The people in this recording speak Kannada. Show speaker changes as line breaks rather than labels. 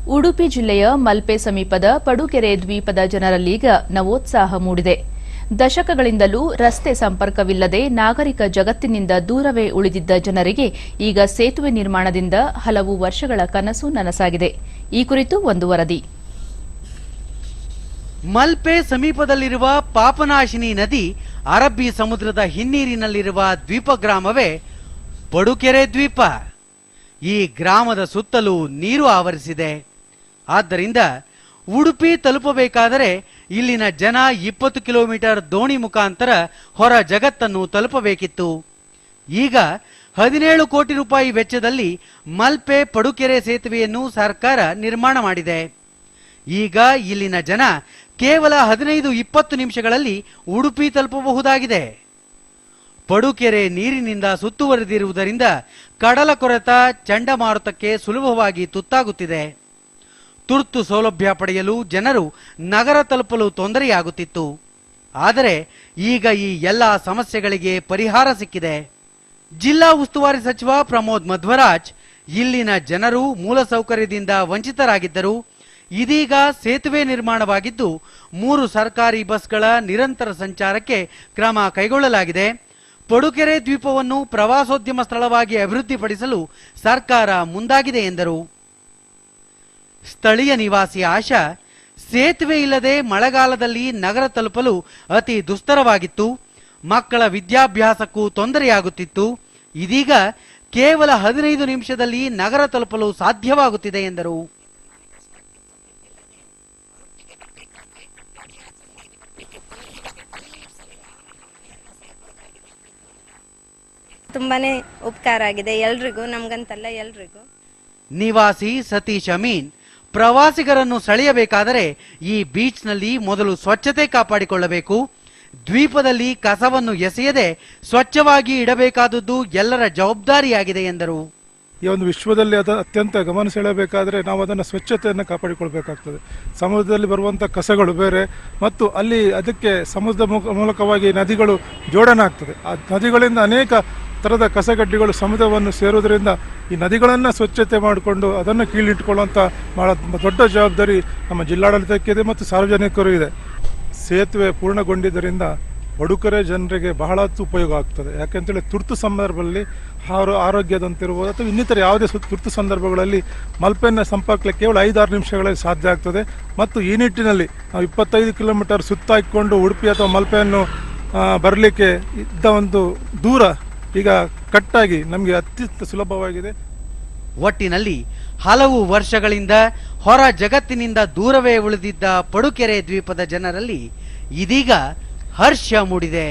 ಉಡುಪಿ ಜಿಲ್ಲೆಯ ಮಲ್ಪೆ ಸಮೀಪದ ಪಡುಕೆರೆ ದ್ವೀಪದ ಜನರಲ್ಲೀಗ ನವೋತ್ಸಾಹ ಮೂಡಿದೆ. ದಶಕಗಳಿಂದಲೂ ರಸ್ತೆ ಸಂಪರ್ಕವಿಲ್ಲದೆ ನಾಗರಿಕ ಜಗತ್ತಿನಿಂದ ದೂರವೇ ಉಳಿದಿದ್ದ ಜನರಿಗೆ ಈಗ ಸೇತುವೆ ನಿರ್ಮಾಣದಿಂದ ಹಲವು ವರ್ಷಗಳ ಕನಸು ನನಸಾಗಿದೆ. ಈ ಕುರಿತು ಒಂದು ವರದಿ.
ಮಲ್ಪೆ ಸಮೀಪದಲ್ಲಿರುವ ಪಾಪನಾಶಿನಿ ನದಿ ಅರಬ್ಬಿ ಸಮುದ್ರದ ಹಿನ್ನೀರಿನಲ್ಲಿರುವ ದ್ವೀಪ ಗ್ರಾಮವೇ ಪಡುಕೆರೆ ದ್ವೀಪ. ಈ ಗ್ರಾಮದ ಸುತ್ತಲೂ ನೀರು ಆವರಿಸಿದೆ. ಆದ್ದರಿಂದ ಉಡುಪಿ ತಲುಪಬೇಕಾದರೆ ಇಲ್ಲಿನ ಜನ 20 ಕಿಲೋಮೀಟರ್ ದೋಣಿ ಮುಖಾಂತರ ಹೊರ ಜಗತ್ತನ್ನು ತಲುಪಬೇಕಿತ್ತು. ಈಗ 17 ಕೋಟಿ ರೂಪಾಯಿ ವೆಚ್ಚದಲ್ಲಿ ಮಲ್ಪೆ ಪಡುಕೆರೆ ಸೇತುವೆಯನ್ನು ಸರ್ಕಾರ ನಿರ್ಮಾಣ ಮಾಡಿದೆ. ಈಗ ಇಲ್ಲಿನ ಜನ ಕೇವಲ 15-20 ನಿಮಿಷಗಳಲ್ಲಿ ಉಡುಪಿ ತಲುಪಬಹುದಾಗಿದೆ. ಪಡುಕೆರೆ ನೀರಿನಿಂದ ಸುತ್ತುವರಿದಿರುವುದರಿಂದ ಕಡಲ ಕೊರೆತ ಚಂಡಮಾರುತಕ್ಕೆ ಸುಲಭವಾಗಿ ತುತ್ತಾಗುತ್ತಿದೆ. ತುರ್ತು ಸೌಲಭ್ಯ ಪಡೆಯಲು ಜನರು ನಗರ ತಲುಪಲು ತೊಂದರೆಯಾಗುತ್ತಿತ್ತು. ಆದರೆ ಈಗ ಈ ಎಲ್ಲ ಸಮಸ್ಯೆಗಳಿಗೆ ಪರಿಹಾರ ಸಿಕ್ಕಿದೆ. ಜಿಲ್ಲಾ ಉಸ್ತುವಾರಿ ಸಚಿವ ಪ್ರಮೋದ್ ಮಧ್ವರಾಜ್ ಇಲ್ಲಿನ ಜನರು ಮೂಲಸೌಕರ್ಯದಿಂದ ವಂಚಿತರಾಗಿದ್ದರು. ಇದೀಗ ಸೇತುವೆ ನಿರ್ಮಾಣವಾಗಿದ್ದು 3 ಸರ್ಕಾರಿ ಬಸ್ಗಳ ನಿರಂತರ ಸಂಚಾರಕ್ಕೆ ಕ್ರಮ ಕೈಗೊಳ್ಳಲಾಗಿದೆ. ಪಡುಕೆರೆ ದ್ವೀಪವನ್ನು ಪ್ರವಾಸೋದ್ಯಮ ಸ್ಥಳವಾಗಿ ಅಭಿವೃದ್ಧಿಪಡಿಸಲು ಸರ್ಕಾರ ಮುಂದಾಗಿದೆ ಎಂದರು. ಸ್ಥಳೀಯ ನಿವಾಸಿ ಆಶಾ, ಸೇತುವೆ ಇಲ್ಲದೆ ಮಳೆಗಾಲದಲ್ಲಿ ನಗರ ತಲುಪಲು ಅತಿ ದುಸ್ತರವಾಗಿತ್ತು. ಮಕ್ಕಳ ವಿದ್ಯಾಭ್ಯಾಸಕ್ಕೂ ತೊಂದರೆಯಾಗುತ್ತಿತ್ತು. ಇದೀಗ ಕೇವಲ 15 ನಿಮಿಷದಲ್ಲಿ ನಗರ ತಲುಪಲು ಸಾಧ್ಯವಾಗುತ್ತಿದೆ ಎಂದರು.
ತುಂಬಾನೇ ಉಪಕಾರ ಆಗಿದೆ ಎಲ್ರಿಗೂ, ನಮ್ಗಂತಲ್ಲ ಎಲ್ರಿಗೂ.
ನಿವಾಸಿ ಸತೀಶ್ ಅಮೀನ್, ಪ್ರವಾಸಿಗರನ್ನು ಸೆಳೆಯಬೇಕಾದರೆ ಈ ಬೀಚ್ನಲ್ಲಿ ಮೊದಲು ಸ್ವಚ್ಛತೆ ಕಾಪಾಡಿಕೊಳ್ಳಬೇಕು. ದ್ವೀಪದಲ್ಲಿ ಕಸವನ್ನು ಎಸೆಯದೆ ಸ್ವಚ್ಛವಾಗಿ ಇಡಬೇಕಾದದ್ದು ಎಲ್ಲರ ಜವಾಬ್ದಾರಿಯಾಗಿದೆ ಎಂದರು.
ಈ ಒಂದು ವಿಶ್ವದಲ್ಲಿ ಅತ್ಯಂತ ಗಮನ ಸೆಳೆಯಬೇಕಾದರೆ ನಾವು ಅದನ್ನು ಸ್ವಚ್ಛತೆಯನ್ನು ಕಾಪಾಡಿಕೊಳ್ಬೇಕಾಗ್ತದೆ. ಸಮುದ್ರದಲ್ಲಿ ಬರುವಂಥ ಕಸಗಳು ಬೇರೆ, ಮತ್ತು ಅಲ್ಲಿ ಅದಕ್ಕೆ ಸಮುದ್ರ ಮೂಲಕವಾಗಿ ನದಿಗಳು ಜೋಡಣೆ ಆಗ್ತದೆ. ಆ ನದಿಗಳಿಂದ ಅನೇಕ ಥರದ ಕಸಗಡ್ಡಿಗಳು ಸಮುದ್ರವನ್ನು ಸೇರುವುದರಿಂದ ಈ ನದಿಗಳನ್ನು ಸ್ವಚ್ಛತೆ ಮಾಡಿಕೊಂಡು ಅದನ್ನು ಕೀಳಿಟ್ಟುಕೊಳ್ಳುವಂಥ ಭಾಳ ದೊಡ್ಡ ಜವಾಬ್ದಾರಿ ನಮ್ಮ ಜಿಲ್ಲಾಡಳಿತಕ್ಕಿದೆ ಮತ್ತು ಸಾರ್ವಜನಿಕರು ಇದೆ. ಸೇತುವೆ ಪೂರ್ಣಗೊಂಡಿದ್ದರಿಂದ ಪಡುಕೆರೆ ಜನರಿಗೆ ಬಹಳ ಉಪಯೋಗ ಆಗ್ತದೆ. ಯಾಕೆಂತೇಳಿ ತುರ್ತು ಸಂದರ್ಭದಲ್ಲಿ ಆರೋಗ್ಯದಂತಿರ್ಬೋದು ಅಥವಾ ಇನ್ನಿತರ ಯಾವುದೇ ತುರ್ತು ಸಂದರ್ಭಗಳಲ್ಲಿ ಮಲ್ಪೆಯನ್ನು ಸಂಪರ್ಕಕ್ಕೆ ಕೇವಲ 5-6 ನಿಮಿಷಗಳಲ್ಲಿ ಸಾಧ್ಯ ಆಗ್ತದೆ. ಮತ್ತು ಈ ನಿಟ್ಟಿನಲ್ಲಿ ನಾವು 25 ಕಿಲೋಮೀಟರ್ ಸುತ್ತಾಕಿಕೊಂಡು ಉಡುಪಿ ಅಥವಾ ಮಲ್ಪೆಯನ್ನು ಬರಲಿಕ್ಕೆ ಇದ್ದ ಒಂದು ದೂರ ಈಗ ಕಟ್ಟಾಗಿ ನಮಗೆ ಅತ್ಯಂತ ಸುಲಭವಾಗಿದೆ.
ಒಟ್ಟಿನಲ್ಲಿ ಹಲವು ವರ್ಷಗಳಿಂದ ಹೊರ ಜಗತ್ತಿನಿಂದ ದೂರವೇ ಉಳಿದಿದ್ದ ಪಡುಕೆರೆ ದ್ವೀಪದ ಜನರಲ್ಲಿ ಇದೀಗ ಹರ್ಷ ಮೂಡಿದೆ.